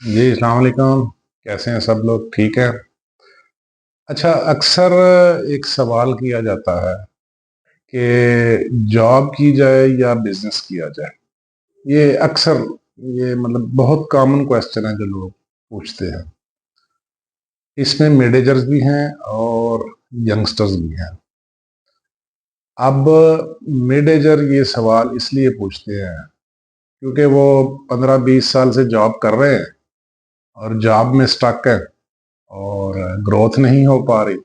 जी, अस्सलाम वालेकुम। कैसे हैं सब लोग? ठीक है। अच्छा, अक्सर एक सवाल किया जाता है कि जॉब की जाए या बिजनेस किया जाए। ये अक्सर ये मतलब बहुत कॉमन क्वेश्चन है जो लोग पूछते हैं। इसमें मिड एजर्स भी हैं और यंगस्टर्स भी हैं। अब मिड एजर ये सवाल इसलिए पूछते हैं क्योंकि वो 15-20 साल से जॉब कर रहे हैं और जॉब में स्टक है और ग्रोथ नहीं हो पा रही।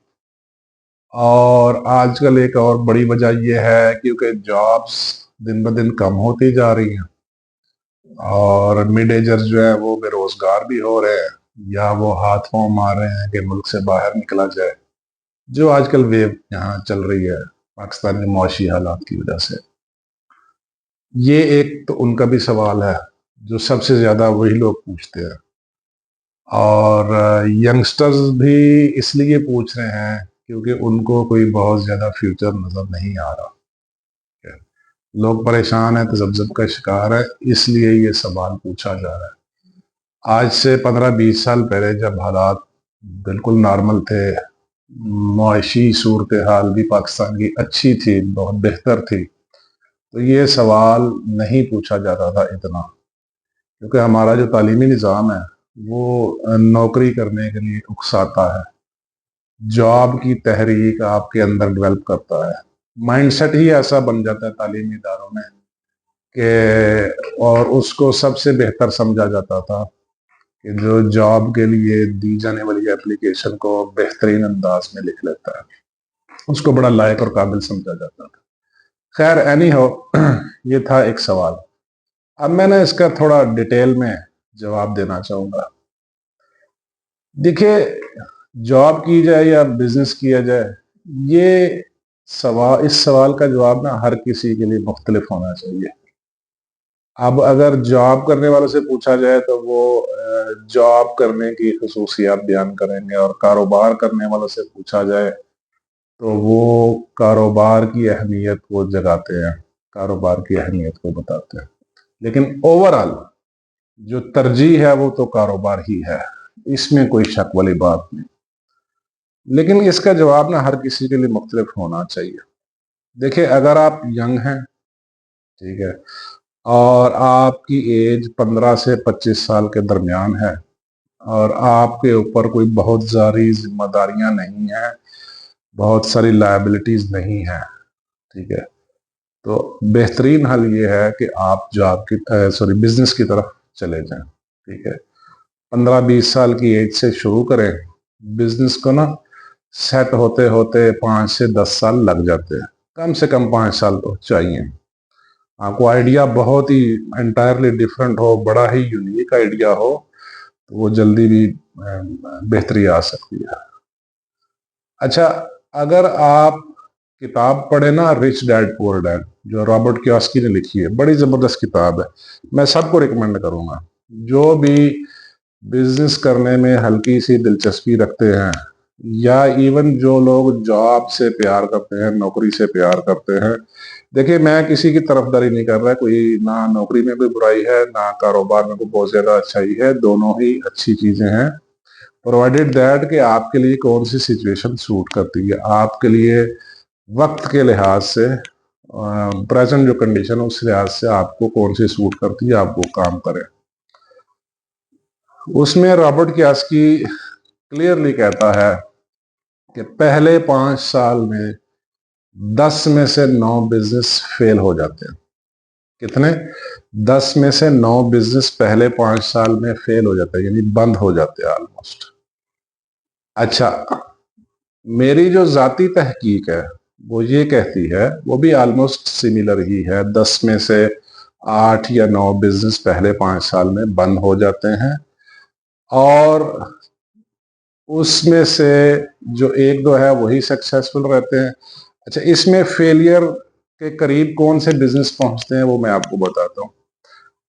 और आजकल एक और बड़ी वजह ये है क्योंकि जॉब्स दिन ब दिन कम होती जा रही हैं और मिड एजर्स जो है वो बेरोजगार भी हो रहे हैं या वो हाथ पांव मार रहे हैं कि मुल्क से बाहर निकला जाए, जो आजकल वेव यहाँ चल रही है पाकिस्तान के मुआशी हालात की वजह से। ये एक तो उनका भी सवाल है जो सबसे ज्यादा वही लोग पूछते हैं। और यंगस्टर्स भी इसलिए पूछ रहे हैं क्योंकि उनको कोई बहुत ज्यादा फ्यूचर नजर नहीं आ रहा है। लोग परेशान हैं, तजब्जुब का शिकार है, इसलिए ये सवाल पूछा जा रहा है। आज से 15-20 साल पहले जब हालात बिल्कुल नॉर्मल थे, मुआशी सूरत हाल भी पाकिस्तान की अच्छी थी, बहुत बेहतर थी, तो ये सवाल नहीं पूछा जाता था इतना, क्योंकि हमारा जो तालीमी निज़ाम है वो नौकरी करने के लिए उकसाता है, जॉब की तहरीक आपके अंदर डेवलप करता है। माइंडसेट ही ऐसा बन जाता है तालीमी इदारों में कि और उसको सबसे बेहतर समझा जाता था कि जो जॉब के लिए दी जाने वाली एप्लीकेशन को बेहतरीन अंदाज में लिख लेता है, उसको बड़ा लायक और काबिल समझा जाता था। खैर, एनी हो, ये था एक सवाल। अब मैंने इसका थोड़ा डिटेल में जवाब देना चाहूंगा। देखिए, जॉब की जाए या बिजनेस किया जाए, ये इस सवाल का जवाब ना हर किसी के लिए मुख्तलिफ होना चाहिए। अब अगर जॉब करने वालों से पूछा जाए तो वो जॉब करने की खसूसियात बयान करेंगे, और कारोबार करने वालों से पूछा जाए तो वो कारोबार की अहमियत को जगाते हैं, कारोबार की अहमियत को बताते हैं। लेकिन ओवरऑल जो तरजीह है वो तो कारोबार ही है, इसमें कोई शक वाली बात नहीं। लेकिन इसका जवाब ना हर किसी के लिए मुख्तलिफ होना चाहिए। देखिए, अगर आप यंग हैं, ठीक है, और आपकी एज 15 से 25 साल के दरमियान है और आपके ऊपर कोई बहुत सारी जिम्मेदारियां नहीं है, बहुत सारी लायबिलिटीज नहीं है, ठीक है, तो बेहतरीन हल ये है कि आप जॉब की बिजनेस की तरफ चले जाएं। ठीक है, 15-20 साल की एज से शुरू करें। बिजनेस को ना सेट होते होते 5 से 10 साल लग जाते हैं, कम से कम 5 साल तो चाहिए। आपको आइडिया बहुत ही एंटायरली डिफरेंट हो, बड़ा ही यूनिक आइडिया हो, तो वो जल्दी भी बेहतरी आ सकती है। अच्छा, अगर आप किताब पढ़े ना, रिच डैड पुअर डैड, जो रॉबर्ट कियोसाकी ने लिखी है, बड़ी जबरदस्त किताब है, मैं सबको रिकमेंड करूंगा। जो भी बिजनेस करने में हल्की सी दिलचस्पी रखते हैं, या इवन जो लोग जॉब से प्यार करते हैं, नौकरी से प्यार करते हैं, देखिए मैं किसी की तरफदारी नहीं कर रहा, कोई ना नौकरी में कोई बुराई है ना कारोबार में कोई बहुत ज्यादा अच्छाई है, दोनों ही अच्छी चीजें हैं, प्रोवाइडेड दैट कि आपके लिए कौन सी सिचुएशन सूट करती है, आपके लिए वक्त के लिहाज से, प्रेजेंट जो कंडीशन है उस लिहाज से आपको कौन सी सूट करती है, आप वो काम करें। उसमें रॉबर्ट कियोसाकी क्लियरली कहता है कि पहले 5 साल में 10 में से 9 बिजनेस फेल हो जाते हैं। कितने? 10 में से 9 बिजनेस पहले 5 साल में फेल हो जाते हैं, यानी बंद हो जाते हैं ऑलमोस्ट। अच्छा, मेरी जो जाती तहकीक है वो ये कहती है, वो भी ऑलमोस्ट सिमिलर ही है, 10 में से 8 या 9 बिजनेस पहले 5 साल में बंद हो जाते हैं, और उसमें से जो एक दो है वही सक्सेसफुल रहते हैं। अच्छा, इसमें फेलियर के करीब कौन से बिजनेस पहुंचते हैं वो मैं आपको बताता हूँ।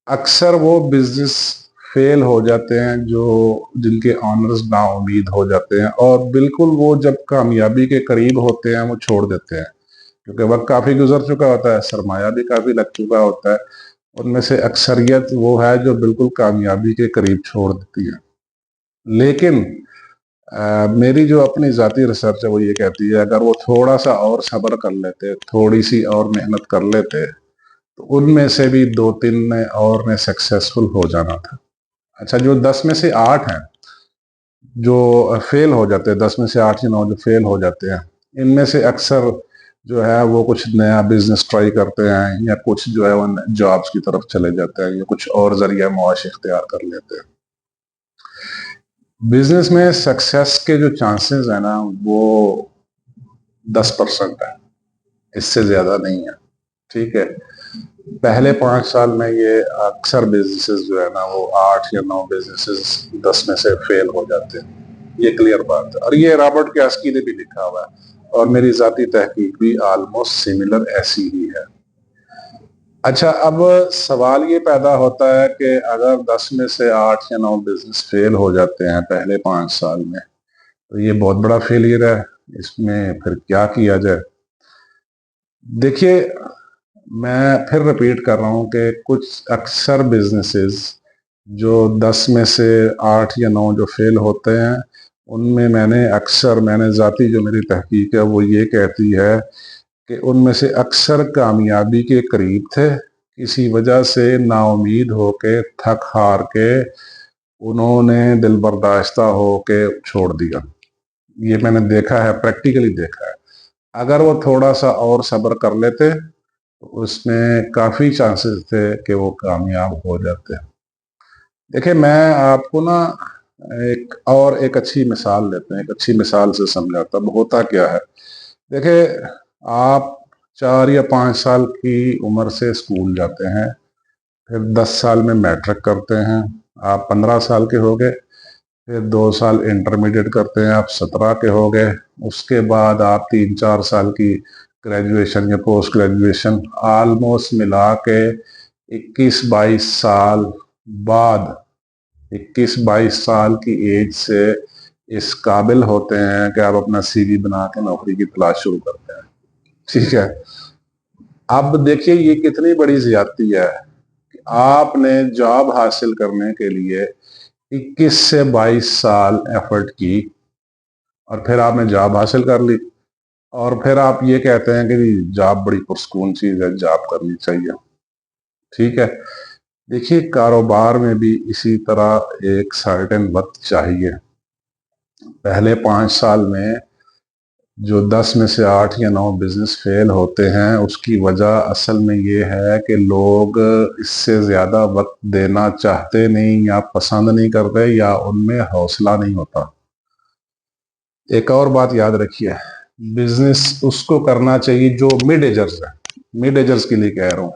अक्सर वो बिजनेस फेल हो जाते हैं जो जिनके ऑनर्स नाउम्मीद हो जाते हैं, और बिल्कुल वो जब कामयाबी के करीब होते हैं वो छोड़ देते हैं, क्योंकि वक्त काफी गुजर चुका होता है, सरमाया भी काफी लग चुका होता है, ان میں سے اکثریت وہ ہے جو بالکل کامیابی کے قریب چھوڑ دیتی ہے. لیکن میری جو اپنی ذاتی ریسرچ ہے وہ یہ کہتی ہے اگر وہ تھوڑا سا اور صبر کر لیتے، تھوڑی سی اور محنت کر لیتے، تو ان میں سے بھی 2-3 نے اور نے سکسیسفل ہو جانا تھا. اچھا، جو 10 میں سے 8 ہیں جو فیل ہو جاتے ہیں، 10 میں سے 8 یا 9 جو فیل ہو جاتے ہیں، ان میں سے اکثر جو ہے وہ کچھ نیا بزنس ٹرائی کرتے ہیں، یا کچھ جو ہے وہ جابس کی طرف چلے جاتے ہیں، یا کچھ اور ذریعہ معاش اختیار کر لیتے ہیں. بزنس میں سکسیس کے جو چانسز ہیں نا وہ 10% ہے، اس سے زیادہ نہیں ہے. ٹھیک ہے، پہلے 5 سال میں یہ اکثر بزنسز جو ہے نا وہ 8 یا 9 بزنسز 10 میں سے فیل ہو جاتے ہیں. یہ کلیئر بات ہے، اور یہ رابرٹ کیاسکی نے بھی لکھا ہوا ہے، اور میری ذاتی تحقیق بھی آلموسٹ سملر ایسی ہی ہے. اچھا، اب سوال یہ پیدا ہوتا ہے کہ اگر 10 میں سے 8 یا 9 بزنس فیل ہو جاتے ہیں پہلے 5 سال میں، تو یہ بہت بڑا فیلئر ہے، اس میں پھر کیا کیا جائے؟ دیکھیے، میں پھر رپیٹ کر رہا ہوں کہ کچھ اکثر بزنسز جو 10 میں سے 8 یا 9 جو فیل ہوتے ہیں، ان میں میں نے ذاتی جو میری تحقیق ہے وہ یہ کہتی ہے کہ ان میں سے اکثر کامیابی کے قریب تھے، کسی وجہ سے نا امید ہو کے، تھک ہار کے انہوں نے دل برداشتہ ہو کے چھوڑ دیا. یہ میں نے دیکھا ہے، پریکٹیکلی دیکھا ہے. اگر وہ تھوڑا سا اور صبر کر لیتے تو اس میں کافی چانسز تھے کہ وہ کامیاب ہو جاتے. دیکھیں، میں آپ کو نا ایک اچھی مثال دیتے ہیں، ایک اچھی مثال سے سمجھاتا ہوں ہوتا کیا ہے. دیکھیں، آپ 4 یا 5 سال کی عمر سے اسکول جاتے ہیں، پھر 10 سال میں میٹرک کرتے ہیں، آپ 15 سال کے ہو گئے، پھر 2 سال انٹرمیڈیٹ کرتے ہیں، آپ 17 کے ہو گئے، اس کے بعد آپ 3-4 سال کی گریجویشن یا پوسٹ گریجویشن، آلموسٹ ملا کے 21-22 سال بعد 21-22 سال کی ایج سے اس قابل ہوتے ہیں کہ آپ اپنا سی وی بنا کے نوکری کی تلاش شروع کرتے ہیں. ٹھیک ہے، اب دیکھیے یہ کتنی بڑی زیادتی ہے کہ آپ نے جاب حاصل کرنے کے لیے 21 سے 22 سال ایفرٹ کی، اور پھر آپ نے جاب حاصل کر لی، اور پھر آپ یہ کہتے ہیں کہ جاب بڑی پرسکون چیز ہے، جاب کرنی چاہیے. ٹھیک ہے، دیکھیے کاروبار میں بھی اسی طرح ایک سرٹن وقت چاہیے. پہلے 5 سال میں جو 10 میں سے 8 یا 9 بزنس فیل ہوتے ہیں، اس کی وجہ اصل میں یہ ہے کہ لوگ اس سے زیادہ وقت دینا چاہتے نہیں، یا پسند نہیں کرتے، یا ان میں حوصلہ نہیں ہوتا. ایک اور بات یاد رکھیے، بزنس اس کو کرنا چاہیے جو مڈ ایجرز ہے، مڈ ایجرز کے لیے کہہ رہا ہوں،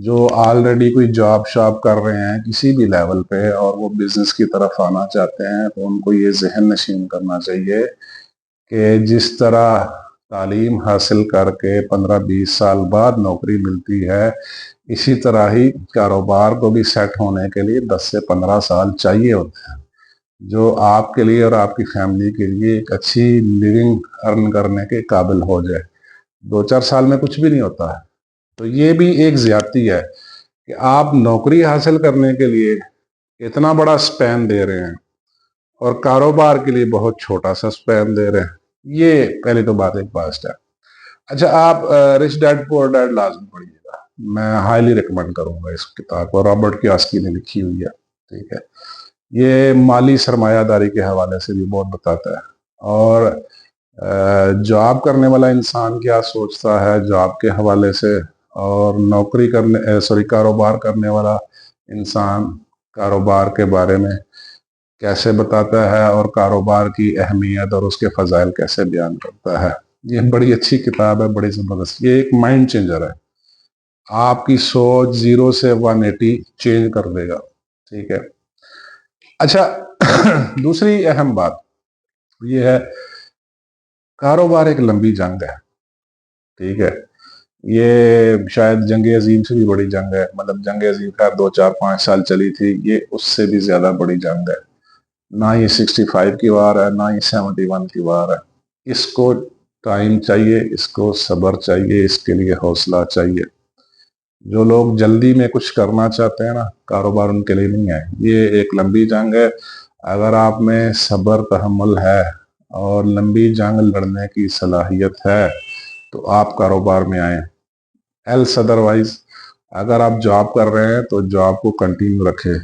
جو آلریڈی کوئی جاب شاب کر رہے ہیں کسی بھی لیول پہ اور وہ بزنس کی طرف آنا چاہتے ہیں، تو ان کو یہ ذہن نشین کرنا چاہیے کہ جس طرح تعلیم حاصل کر کے 15-20 سال بعد نوکری ملتی ہے، اسی طرح ہی کاروبار کو بھی سیٹ ہونے کے لیے 10 سے 15 سال چاہیے ہوتے ہیں، جو آپ کے لیے اور آپ کی فیملی کے لیے ایک اچھی لیونگ ارن کرنے کے قابل ہو جائے. 2-4 سال میں کچھ بھی نہیں ہوتا ہے. تو یہ بھی ایک زیادتی ہے کہ آپ نوکری حاصل کرنے کے لیے اتنا بڑا سپین دے رہے ہیں اور کاروبار کے لیے بہت چھوٹا سا سپین دے رہے ہیں. یہ پہلے تو بات ایک پاسٹ ہے. اچھا، آپ رچ ڈیڈ پور ڈیڈ لازم پڑھیے گا، میں ہائیلی ریکمینڈ کروں گا اس کتاب کو، رابرٹ کیاسکی نے لکھی ہوئی ہے. ٹھیک ہے، یہ مالی سرمایہ داری کے حوالے سے بھی بہت بتاتا ہے، اور جاب کرنے والا انسان کیا سوچتا ہے جاب کے حوالے سے، اور کاروبار کرنے والا انسان کاروبار کے بارے میں کیسے بتاتا ہے، اور کاروبار کی اہمیت اور اس کے فضائل کیسے بیان کرتا ہے. یہ بڑی اچھی کتاب ہے، بڑی زبردست. یہ ایک مائنڈ چینجر ہے، آپ کی سوچ 0 سے 180 چینج کر دے گا. ٹھیک ہے. اچھا، دوسری اہم بات یہ ہے، کاروبار ایک لمبی جنگ ہے. ٹھیک ہے، یہ شاید جنگ عظیم سے بھی بڑی جنگ ہے، مطلب جنگ عظیم خیر 2-4-5 سال چلی تھی، یہ اس سے بھی زیادہ بڑی جنگ ہے. نہ یہ 65 کی وار ہے، نہ یہ 71 کی وار ہے. اس کو ٹائم چاہیے، اس کو صبر چاہیے، اس کے لیے حوصلہ چاہیے. जो लोग जल्दी में कुछ करना चाहते हैं ना, कारोबार उनके लिए नहीं है। ये एक लंबी जंग है। अगर आप में सब्र तहम्मुल है और लंबी जंग लड़ने की सलाहियत है तो आप कारोबार में आए, एल्स अदरवाइज अगर आप जॉब कर रहे हैं तो जॉब को कंटिन्यू रखें।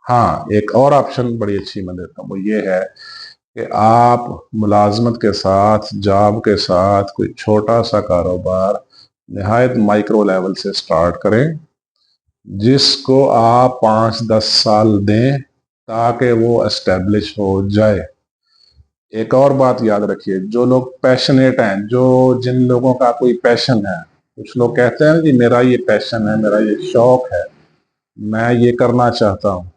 हाँ, एक और ऑप्शन बड़ी अच्छी मैं देता हूँ, वो ये है कि आप मुलाजमत के साथ, जॉब के साथ कोई छोटा सा कारोबार निहायत माइक्रो लेवल से स्टार्ट करें, जिसको आप 5-10 साल दें ताकि वो एस्टेब्लिश हो जाए। एक और बात याद रखिए, जो लोग पैशनेट हैं, जिन लोगों का कोई पैशन है, कुछ लोग कहते हैं कि मेरा ये पैशन है, मेरा ये शौक है, मैं ये करना चाहता हूँ।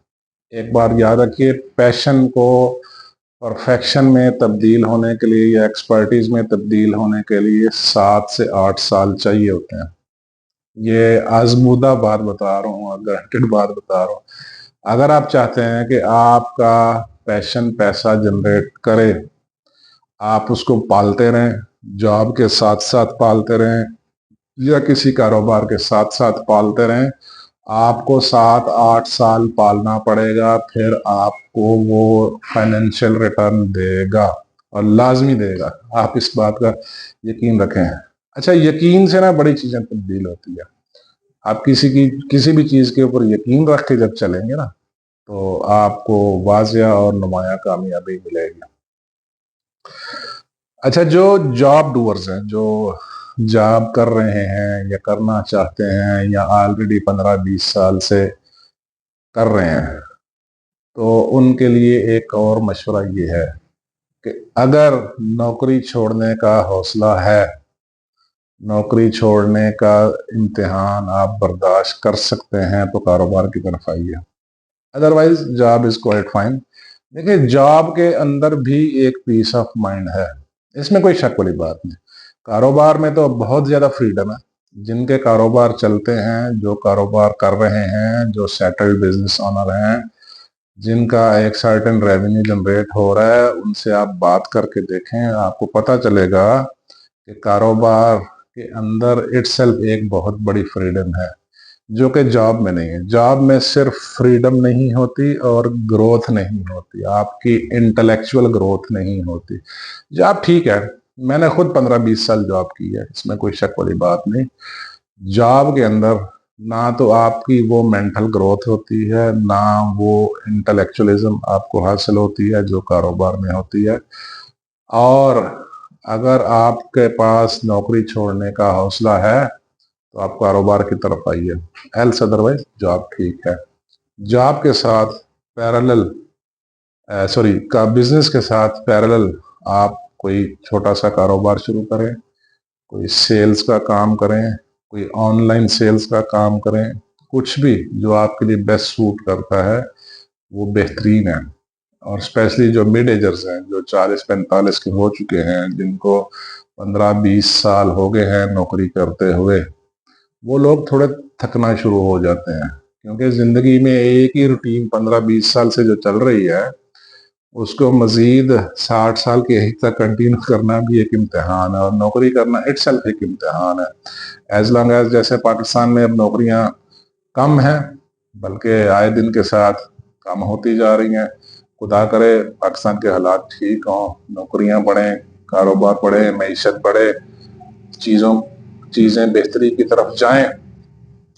एक बार याद रखिए, पैशन को परफेक्शन में तब्दील होने के लिए या एक्सपर्टीज में तब्दील होने के लिए 7 से 8 साल चाहिए होते हैं। ये आजमूदा बात बता रहा हूँ, गारंटेड बात बता रहा हूँ। अगर आप चाहते हैं कि आपका पैशन पैसा जनरेट करे, आप उसको पालते रहें, जॉब के साथ साथ पालते रहें या किसी कारोबार के साथ साथ पालते रहें, आपको 7-8 साल पालना पड़ेगा, फिर आपको वो फाइनेंशियल रिटर्न देगा और लाजमी देगा। आप इस बात का यकीन रखें। अच्छा, यकीन से ना बड़ी चीजें तब्दील होती है। आप किसी भी चीज के ऊपर यकीन रख के जब चलेंगे ना, तो आपको वाजिया और नुमाया कामयाबी मिलेगी। अच्छा, जो जॉब डूअर्स हैं, जो जॉब कर रहे हैं या करना चाहते हैं या ऑलरेडी 15-20 साल से कर रहे हैं, तो उनके लिए एक और मशवरा ये है कि अगर नौकरी छोड़ने का हौसला है, नौकरी छोड़ने का इम्तिहान आप बर्दाश्त कर सकते हैं, तो कारोबार की तरफ आइए। Otherwise job is quite fine. देखिए, जॉब के अंदर भी एक पीस ऑफ माइंड है, इसमें कोई शक वाली बात नहीं। कारोबार में तो बहुत ज्यादा फ्रीडम है। जिनके कारोबार चलते हैं, जो कारोबार कर रहे हैं, जो सेटल्ड बिजनेस ऑनर हैं, जिनका एक सर्टेन रेवेन्यू जनरेट हो रहा है, उनसे आप बात करके देखें, आपको पता चलेगा कि कारोबार के अंदर इटसेल्फ एक बहुत बड़ी फ्रीडम है, जो कि जॉब में नहीं है। जॉब में सिर्फ फ्रीडम नहीं होती और ग्रोथ नहीं होती, आपकी इंटेलेक्चुअल ग्रोथ नहीं होती। जॉब ठीक है, मैंने खुद 15-20 साल जॉब की है, इसमें कोई शक वाली बात नहीं। जॉब के अंदर ना तो आपकी वो मेंटल ग्रोथ होती है, ना वो इंटेलेक्चुअलिज्म आपको हासिल होती है जो कारोबार में होती है। और अगर आपके पास नौकरी छोड़ने का हौसला है तो आप कारोबार की तरफ आइए, एल्स अदरवाइज जॉब ठीक है। जॉब के साथ पैरेलल का बिजनेस के साथ पैरेलल आप कोई छोटा सा कारोबार शुरू करें, कोई सेल्स का काम करें, कोई ऑनलाइन सेल्स का काम करें, कुछ भी जो आपके लिए बेस्ट सूट करता है वो बेहतरीन है। और स्पेशली जो मिड एजर्स हैं, जो 40-45 के हो चुके हैं, जिनको 15-20 साल हो गए हैं नौकरी करते हुए, वो लोग थोड़े थकना शुरू हो जाते हैं, क्योंकि जिंदगी में एक ही रूटीन 15-20 साल से जो चल रही है, उसको मजीद 60 साल के एज तक कंटिन्यू करना भी एक इम्तिहान है, और नौकरी करना इटसेल्फ एक इम्तिहान है। एज लॉन्ग एज जैसे पाकिस्तान में अब नौकरियां कम हैं, बल्कि आए दिन के साथ कम होती जा रही हैं। खुदा करे पाकिस्तान के हालात ठीक हों, नौकरियां बढ़ें, कारोबार बढ़े, मईशत बढ़े, चीजें बेहतरी की तरफ जाएं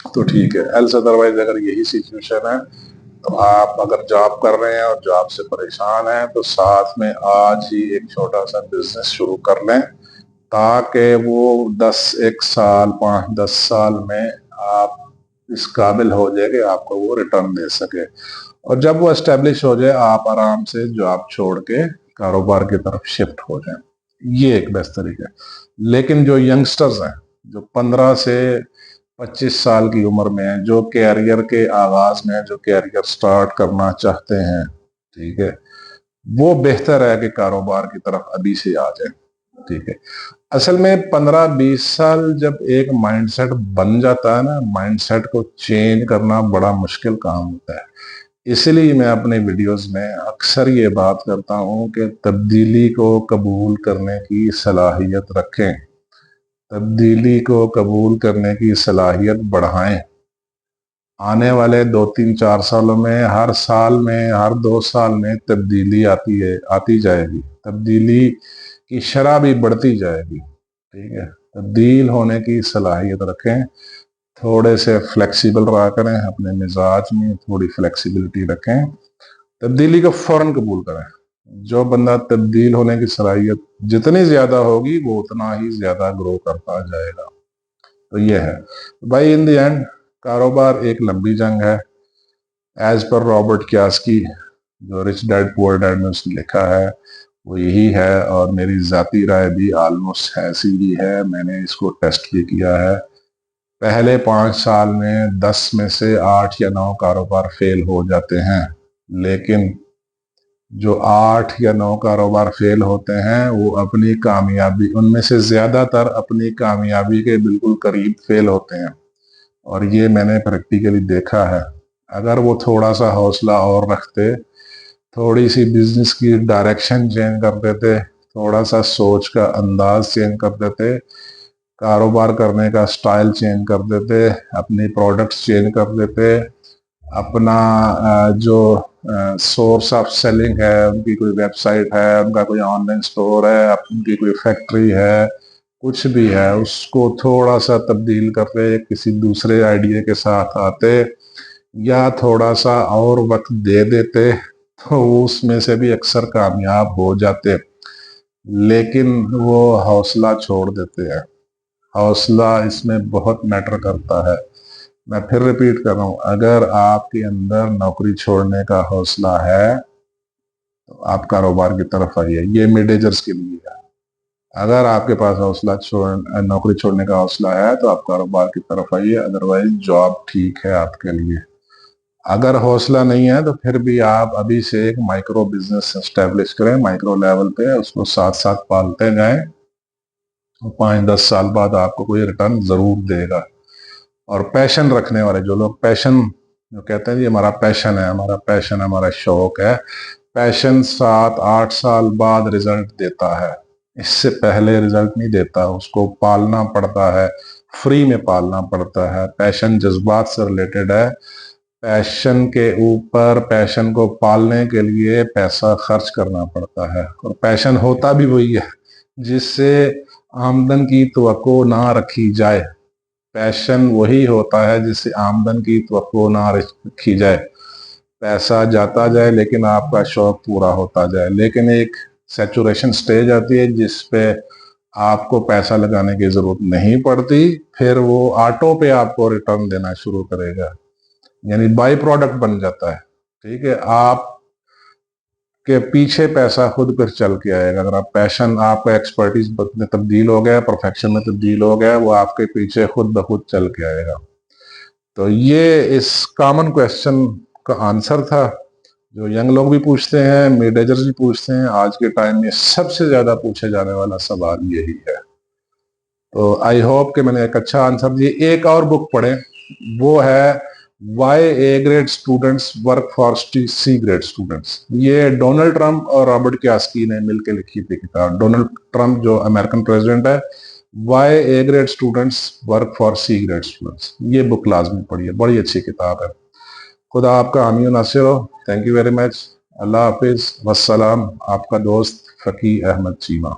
तो ठीक है। एल्स अदरवाइज अगर यही सिचुएशन है, तो आप अगर जॉब कर रहे हैं और जॉब से परेशान हैं, तो साथ में आज ही एक छोटा सा बिजनेस शुरू कर लें, ताकि वो 1 साल 5-10 साल में आप इस काबिल हो जाए कि आपको वो रिटर्न दे सके। और जब वो एस्टेब्लिश हो जाए, आप आराम से जॉब छोड़ के कारोबार की तरफ शिफ्ट हो जाए। ये एक बेस्ट तरीका है। लेकिन जो यंगस्टर्स हैं, जो 15 से 25 साल की उम्र में है, जो कैरियर के आगाज में है, जो कैरियर स्टार्ट करना चाहते हैं, ठीक है, वो बेहतर है कि कारोबार की तरफ अभी से आ जाए। ठीक है, असल में 15-20 साल जब एक माइंडसेट बन जाता है ना, माइंडसेट को चेंज करना बड़ा मुश्किल काम होता है। इसलिए मैं अपने वीडियोस में अक्सर ये बात करता हूँ कि तब्दीली को कबूल करने की सलाहियत रखें, तब्दीली को कबूल करने की सलाहियत बढ़ाएं। आने वाले 2 3 4 सालों में हर साल में हर 2 साल में तब्दीली आती जाएगी, तब्दीली की शरह भी बढ़ती जाएगी। ठीक है, तब्दील होने की सलाहियत रखें, थोड़े से फ्लेक्सिबल रहा करें, अपने मिजाज में थोड़ी फ्लेक्सिबिलिटी रखें, तब्दीली को फौरन कबूल करें। जो बंदा तब्दील होने की सलाहियत जितनी ज्यादा होगी वो उतना ही ज्यादा ग्रो करता जाएगा। तो ये है भाई, इन द एंड कारोबार एक लंबी जंग है। एज पर रॉबर्ट कियासाकी, जो रिच डैड पुअर डैड में उसने लिखा है वो यही है, और मेरी जाती राय भी ऑलमोस्ट ऐसी ही है। मैंने इसको टेस्ट भी किया है। पहले 5 साल में 10 में से 8 या 9 कारोबार फेल हो जाते हैं, लेकिन जो 8 या 9 कारोबार फेल होते हैं वो अपनी कामयाबी, उनमें से ज्यादातर अपनी कामयाबी के बिल्कुल करीब फेल होते हैं, और ये मैंने प्रैक्टिकली देखा है। अगर वो थोड़ा सा हौसला और रखते, थोड़ी सी बिजनेस की डायरेक्शन चेंज कर देते, थोड़ा सा सोच का अंदाज चेंज कर देते, कारोबार करने का स्टाइल चेंज कर देते, अपनी प्रोडक्ट्स चेंज कर देते, अपना जो सोर्स ऑफ सेलिंग है, उनकी कोई वेबसाइट है, उनका कोई ऑनलाइन स्टोर है, उनकी कोई फैक्ट्री है, कुछ भी है, उसको थोड़ा सा तब्दील करते, किसी दूसरे आइडिया के साथ आते, या थोड़ा सा और वक्त दे देते, तो उसमें से भी अक्सर कामयाब हो जाते। लेकिन वो हौसला छोड़ देते हैं। हौसला इसमें बहुत मैटर करता है। मैं फिर रिपीट कर रहा हूं, अगर आपके अंदर नौकरी छोड़ने का हौसला है तो आप कारोबार की तरफ आइए। ये मिड एजर्स के लिए है। अगर आपके पास नौकरी छोड़ने का हौसला है तो आप कारोबार की तरफ आइए, अदरवाइज जॉब ठीक है आपके लिए। अगर हौसला नहीं है तो फिर भी आप अभी से एक माइक्रो बिजनेस एस्टेब्लिश करें, माइक्रो लेवल पे, उसको साथ साथ पालते जाएं, 5-10 साल बाद आपको कोई रिटर्न जरूर देगा। और पैशन रखने वाले जो लोग, पैशन जो कहते हैं जी हमारा पैशन है, हमारा पैशन है, हमारा शौक है, पैशन 7-8 साल बाद रिजल्ट देता है, इससे पहले रिजल्ट नहीं देता। उसको पालना पड़ता है, फ्री में पालना पड़ता है। पैशन जज्बात से रिलेटेड है। पैशन के ऊपर, पैशन को पालने के लिए पैसा खर्च करना पड़ता है, और पैशन होता भी वही है जिससे आमदन की तवक्को ना रखी जाए। पैशन वही होता है जिससे आमदन की तवक्को ना रखी जाए। पैसा जाता जाए लेकिन आपका शौक पूरा होता जाए। लेकिन एक सैचुरेशन स्टेज आती है जिस पे आपको पैसा लगाने की जरूरत नहीं पड़ती, फिर वो ऑटो पे आपको रिटर्न देना शुरू करेगा, यानी बाई प्रोडक्ट बन जाता है। ठीक है, आप के पीछे पैसा खुद फिर चल के आएगा। अगर आप पैशन, आपका एक्सपर्टीज में तब्दील हो गया, परफेक्शन में तब्दील हो गया, वो आपके पीछे खुद ब खुद चल के आएगा। तो ये इस कॉमन क्वेश्चन का आंसर था, जो यंग लोग भी पूछते हैं, मिड एजर्स भी पूछते हैं। आज के टाइम में सबसे ज्यादा पूछे जाने वाला सवाल यही है। तो आई होप कि मैंने एक अच्छा आंसर दिया। एक और बुक पढ़ें, वो है why A grade students work for C grade students. ये डोनाल्ड ट्रंप और रॉबर्ट कियासाकी ने मिलकर लिखी थी किताब। डोनाल्ड ट्रंप जो अमेरिकन प्रेसिडेंट है, why A grade students work for C grade students, ये बुक लाजमी पढ़िए, बड़ी अच्छी किताब है। खुदा आपका हामी और नासिर हो। Thank you very much. अल्लाह हाफिज, वस्सलाम। आपका दोस्त फकी अहमद चीमा।